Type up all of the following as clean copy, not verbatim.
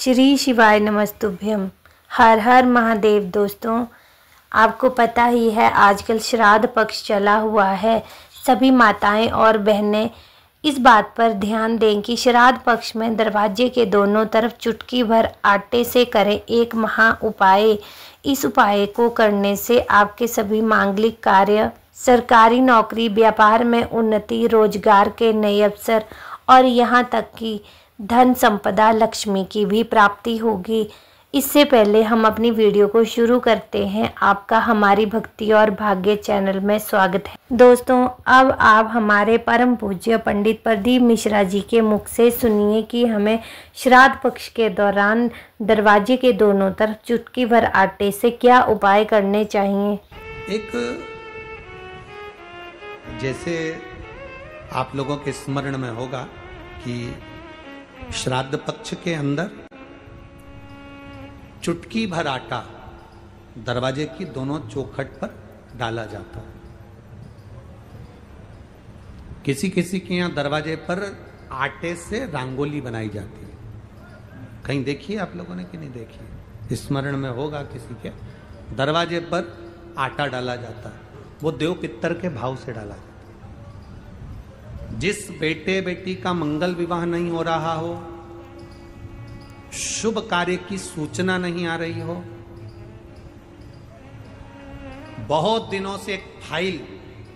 श्री शिवाय नमस्तुभ्यम। हर हर महादेव। दोस्तों, आपको पता ही है आजकल श्राद्ध पक्ष चला हुआ है। सभी माताएं और बहनें इस बात पर ध्यान दें कि श्राद्ध पक्ष में दरवाजे के दोनों तरफ चुटकी भर आटे से करें एक महा उपाय। इस उपाय को करने से आपके सभी मांगलिक कार्य, सरकारी नौकरी, व्यापार में उन्नति, रोजगार के नए अवसर और यहाँ तक कि धन संपदा लक्ष्मी की भी प्राप्ति होगी। इससे पहले हम अपनी वीडियो को शुरू करते हैं। आपका हमारी भक्ति और भाग्य चैनल में स्वागत है। दोस्तों, अब आप हमारे परम पूज्य पंडित प्रदीप मिश्रा जी के मुख से सुनिए कि हमें श्राद्ध पक्ष के दौरान दरवाजे के दोनों तरफ चुटकी भर आटे से क्या उपाय करने चाहिए। एक जैसे आप लोगों के स्मरण में होगा कि श्राद्ध पक्ष के अंदर चुटकी भर आटा दरवाजे की दोनों चौखट पर डाला जाता है। किसी किसी के यहाँ दरवाजे पर आटे से रंगोली बनाई जाती है। कहीं देखिए आप लोगों ने कि नहीं देखी, स्मरण में होगा किसी के। दरवाजे पर आटा डाला जाता है, वो देव पितर के भाव से डाला जाता है। जिस बेटे बेटी का मंगल विवाह नहीं हो रहा हो, शुभ कार्य की सूचना नहीं आ रही हो, बहुत दिनों से एक फाइल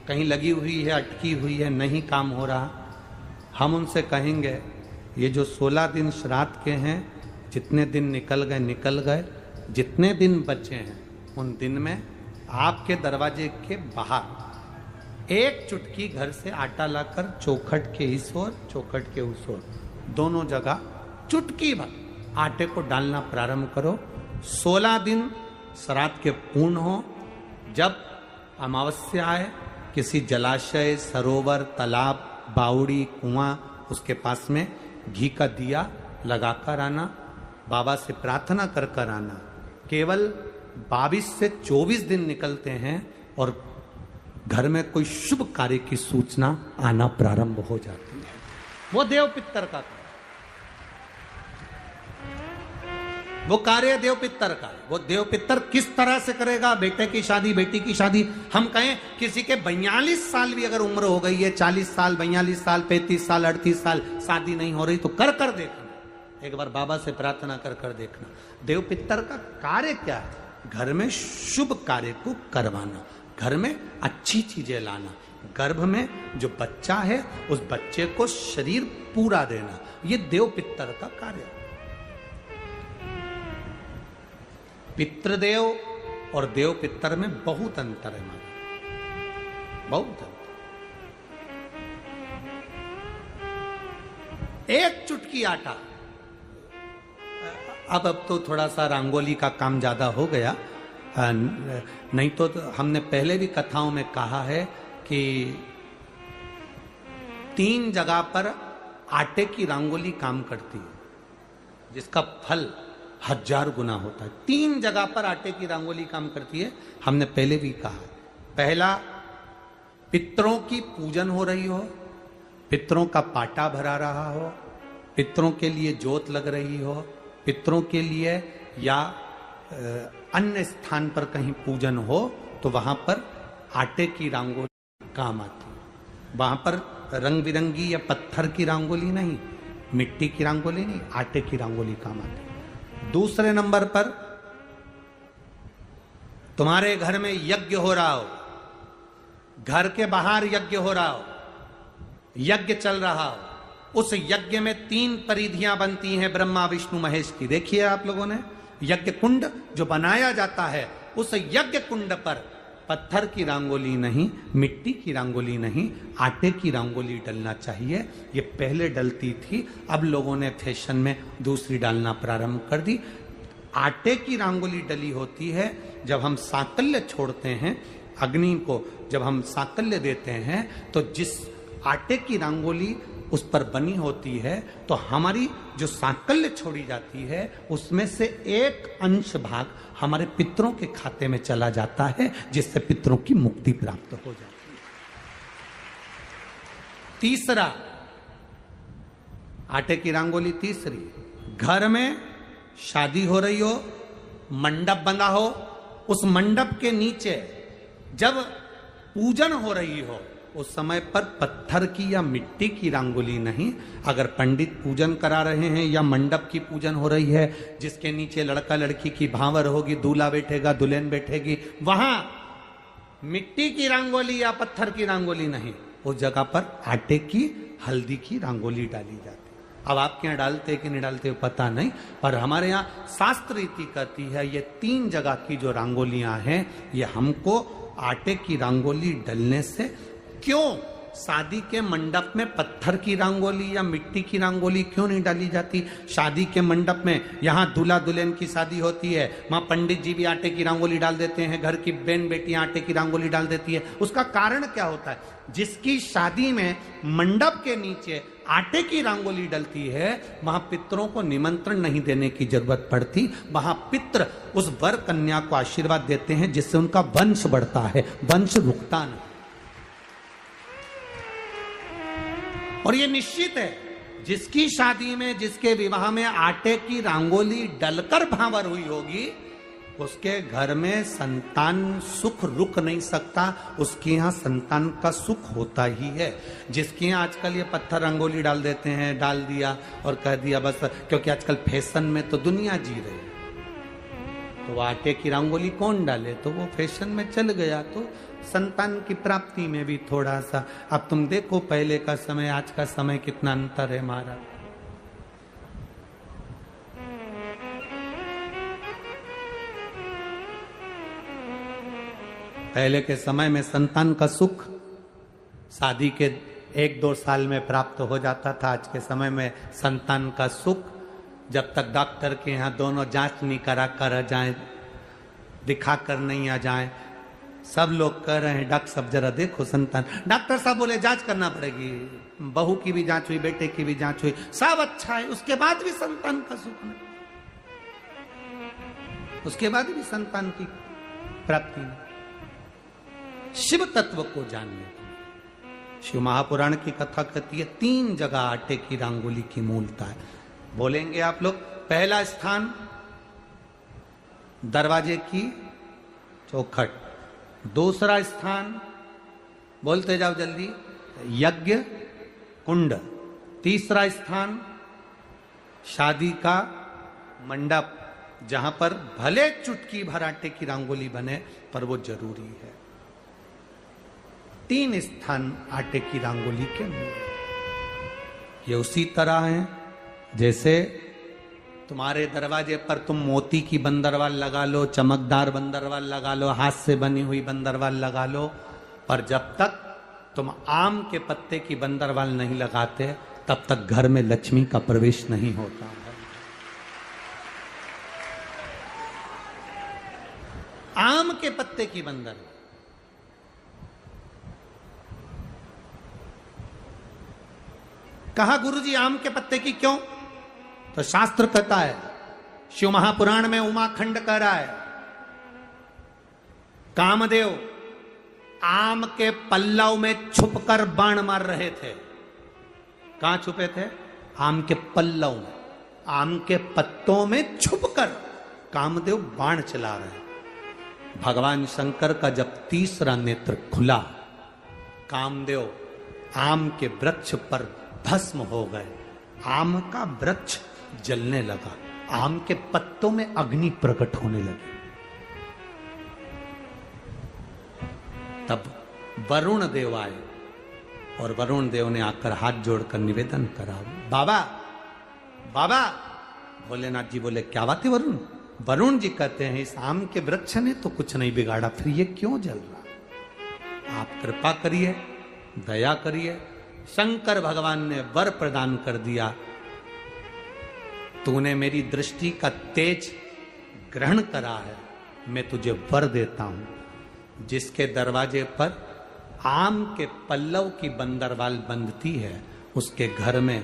कहीं लगी हुई है, अटकी हुई है, नहीं काम हो रहा, हम उनसे कहेंगे ये जो 16 दिन श्राद्ध के हैं, जितने दिन निकल गए, जितने दिन बचे हैं उन दिन में आपके दरवाजे के बाहर एक चुटकी घर से आटा लाकर चौखट के इस ओर, चौखट के उस ओर, दोनों जगह चुटकी भर आटे को डालना प्रारंभ करो। 16 दिन श्राद्ध के पूर्ण हो। जब अमावस्या आए, किसी जलाशय, सरोवर, तालाब, बावड़ी, कुआं, उसके पास में घी का दिया लगाकर आना, बाबा से प्रार्थना कर कर आना। केवल 22 से 24 दिन निकलते हैं और घर में कोई शुभ कार्य की सूचना आना प्रारंभ हो जाती है। वो देव पितर का, वो कार्य देव पितर का। वो देव पितर किस तरह से करेगा? बेटे की शादी, बेटी की शादी, हम कहें किसी के 42 साल भी अगर उम्र हो गई है, 40 साल, 42 साल, 35 साल, 38 साल, शादी नहीं हो रही, तो कर कर देखना। एक बार बाबा से प्रार्थना कर कर देखना। देव पितर का कार्य क्या है? घर में शुभ कार्य को करवाना, घर में अच्छी चीजें लाना, गर्भ में जो बच्चा है उस बच्चे को शरीर पूरा देना, ये देव पितर का कार्य है। पितृदेव और देव पितर में बहुत अंतर है, बहुत अंतर। एक चुटकी आटा, अब तो थोड़ा सा रंगोली का काम ज्यादा हो गया, नहीं तो हमने पहले भी कथाओं में कहा है कि 3 जगह पर आटे की रंगोली काम करती है, जिसका फल 1000 गुना होता है। 3 जगह पर आटे की रंगोली काम करती है, हमने पहले भी कहा। पहला, पितरों की पूजन हो रही हो, पितरों का पाटा भरा रहा हो, पितरों के लिए जोत लग रही हो, पितरों के लिए या अन्य स्थान पर कहीं पूजन हो, तो वहां पर आटे की रंगोली काम आती है। वहां पर रंग बिरंगी या पत्थर की रंगोली नहीं, मिट्टी की रंगोली नहीं, आटे की रंगोली काम आती है। दूसरे नंबर पर, तुम्हारे घर में यज्ञ हो रहा हो, घर के बाहर यज्ञ हो रहा हो, यज्ञ चल रहा हो, उस यज्ञ में 3 परिधियां बनती हैं ब्रह्मा विष्णु महेश की। देखिए आप लोगों ने, यज्ञ कुंड जो बनाया जाता है, उस यज्ञ कुंड पर पत्थर की रंगोली नहीं, मिट्टी की रंगोली नहीं, आटे की रंगोली डलना चाहिए। ये पहले डलती थी, अब लोगों ने फैशन में दूसरी डालना प्रारंभ कर दी। आटे की रंगोली डली होती है जब हम साकल्य छोड़ते हैं, अग्नि को जब हम साकल्य देते हैं, तो जिस आटे की रंगोली उस पर बनी होती है, तो हमारी जो सांकल्य छोड़ी जाती है उसमें से एक अंश भाग हमारे पितरों के खाते में चला जाता है, जिससे पितरों की मुक्ति प्राप्त हो जाती है। तीसरा, आटे की रंगोली तीसरी, घर में शादी हो रही हो, मंडप बंधा हो, उस मंडप के नीचे जब पूजन हो रही हो उस समय पर पत्थर की या मिट्टी की रंगोली नहीं। अगर पंडित पूजन करा रहे हैं या मंडप की पूजन हो रही है जिसके नीचे लड़का लड़की की भांवर होगी, दूल्हा बैठेगा, दुल्हन बैठेगी, वहां मिट्टी की रंगोली या पत्थर की रंगोली नहीं, उस जगह पर आटे की, हल्दी की रंगोली डाली जाती। अब आपके यहाँ डालते कि नहीं डालते पता नहीं, पर हमारे यहाँ शास्त्र रीति कहती है ये 3 जगह की जो रंगोलियां हैं ये हमको आटे की रंगोली डलने से, क्यों शादी के मंडप में पत्थर की रंगोली या मिट्टी की रंगोली क्यों नहीं डाली जाती? शादी के मंडप में यहाँ दूल्हा दुल्हन की शादी होती है, वहां पंडित जी भी आटे की रंगोली डाल देते हैं, घर की बहन बेटियां आटे की रंगोली डाल देती है। उसका कारण क्या होता है? जिसकी शादी में मंडप के नीचे आटे की रंगोली डलती है वहां पितरों को निमंत्रण नहीं देने की जरूरत पड़ती, वहां पितर उस वर कन्या को आशीर्वाद देते हैं जिससे उनका वंश बढ़ता है, वंश रुकता नहीं। और ये निश्चित है जिसकी शादी में, जिसके विवाह में आटे की रंगोली डलकर भांवर हुई होगी उसके घर में संतान सुख रुक नहीं सकता, उसके यहाँ संतान का सुख होता ही है। जिसके यहाँ आजकल ये पत्थर रंगोली डाल देते हैं, डाल दिया और कह दिया बस, क्योंकि आजकल फैशन में तो दुनिया जी रही है, तो आटे की रंगोली कौन डाले, तो वो फैशन में चल गया। तो संतान की प्राप्ति में भी थोड़ा सा, अब तुम देखो पहले का समय आज का समय कितना अंतर है हमारा। पहले के समय में संतान का सुख शादी के 1-2 साल में प्राप्त हो जाता था। आज के समय में संतान का सुख जब तक डॉक्टर के यहाँ दोनों जांच नहीं करा कर जाए, दिखा कर नहीं आ जाए। सब लोग कह रहे हैं डॉक्टर साहब जरा देखो संतान, डॉक्टर साहब बोले जांच करना पड़ेगी, बहू की भी जांच हुई, बेटे की भी जांच हुई, सब अच्छा है, उसके बाद भी संतान का सुख नहीं, उसके बाद भी संतान की प्राप्ति नहीं। शिव तत्व को जानिए। शिव महापुराण की कथा कहती है 3 जगह आटे की रंगोली की मूलता है। बोलेंगे आप लोग, पहला स्थान दरवाजे की चौखट, दूसरा स्थान बोलते जाओ जल्दी यज्ञ कुंड, तीसरा स्थान शादी का मंडप जहां पर भले चुटकी भर आटे की रंगोली बने पर वो जरूरी है। 3 स्थान आटे की रंगोली के मूल। ये उसी तरह है जैसे तुम्हारे दरवाजे पर तुम मोती की बंदरवाल लगा लो, चमकदार बंदरवाल लगा लो, हाथ से बनी हुई बंदरवाल लगा लो, पर जब तक तुम आम के पत्ते की बंदरवाल नहीं लगाते तब तक घर में लक्ष्मी का प्रवेश नहीं होता है। आम के पत्ते की बंदरवाल, कहा गुरुजी आम के पत्ते की क्यों? तो शास्त्र कहता है, शिव महापुराण में उमाखंड कह रहा है, कामदेव आम के पल्लव में छुपकर बाण मार रहे थे। कहां छुपे थे? आम के पल्लव में, आम के पत्तों में छुपकर कामदेव बाण चला रहे। भगवान शंकर का जब तीसरा नेत्र खुला, कामदेव आम के वृक्ष पर भस्म हो गए, आम का वृक्ष जलने लगा, आम के पत्तों में अग्नि प्रकट होने लगी। तब वरुण देव आए और वरुण देव ने आकर हाथ जोड़कर निवेदन करा, बाबा बाबा। भोलेनाथ जी बोले क्या बात है वरुण? वरुण जी कहते हैं इस आम के वृक्ष ने तो कुछ नहीं बिगाड़ा, फिर ये क्यों जल रहा? आप कृपा करिए, दया करिए। शंकर भगवान ने वर प्रदान कर दिया, तूने मेरी दृष्टि का तेज ग्रहण करा है, मैं तुझे वर देता हूं। जिसके दरवाजे पर आम के पल्लव की बंदरवाल बंधती है उसके घर में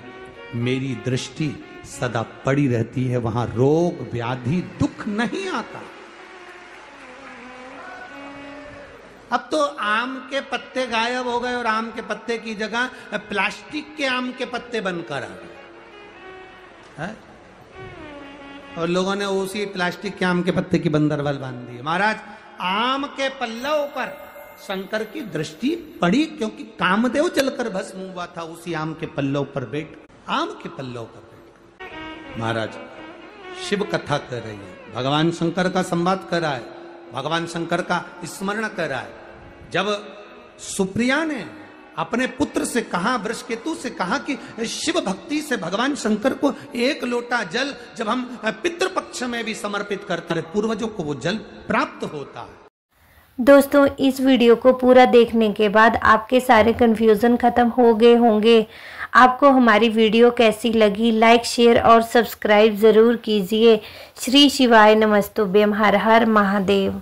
मेरी दृष्टि सदा पड़ी रहती है, वहां रोग व्याधि दुख नहीं आता। अब तो आम के पत्ते गायब हो गए और आम के पत्ते की जगह प्लास्टिक के आम के पत्ते बनकर आ गए। और लोगों ने उसी प्लास्टिक के आम के पत्ते की बंदरवाल बांध दी। महाराज आम के पल्लव पर शंकर की दृष्टि पड़ी, क्योंकि कामदेव जलकर भस्म हुआ था उसी आम के पल्लव पर बैठ, आम के पल्लव पर बैठ। महाराज शिव कथा कर रही है, भगवान शंकर का संवाद कर रहा है, भगवान शंकर का स्मरण कर रहा है। जब सुप्रिया ने अपने पुत्र से कहा, वृषकेतु से कहा कि शिव भक्ति से भगवान शंकर को एक लोटा जल जब हम पितृपक्ष में भी समर्पित करते हैं, पूर्वजों को वो जल प्राप्त होता है। दोस्तों, इस वीडियो को पूरा देखने के बाद आपके सारे कन्फ्यूज़न ख़त्म हो गए होंगे। आपको हमारी वीडियो कैसी लगी, लाइक शेयर और सब्सक्राइब ज़रूर कीजिए। श्री शिवाय नमस्तुभ्यम। हर हर महादेव।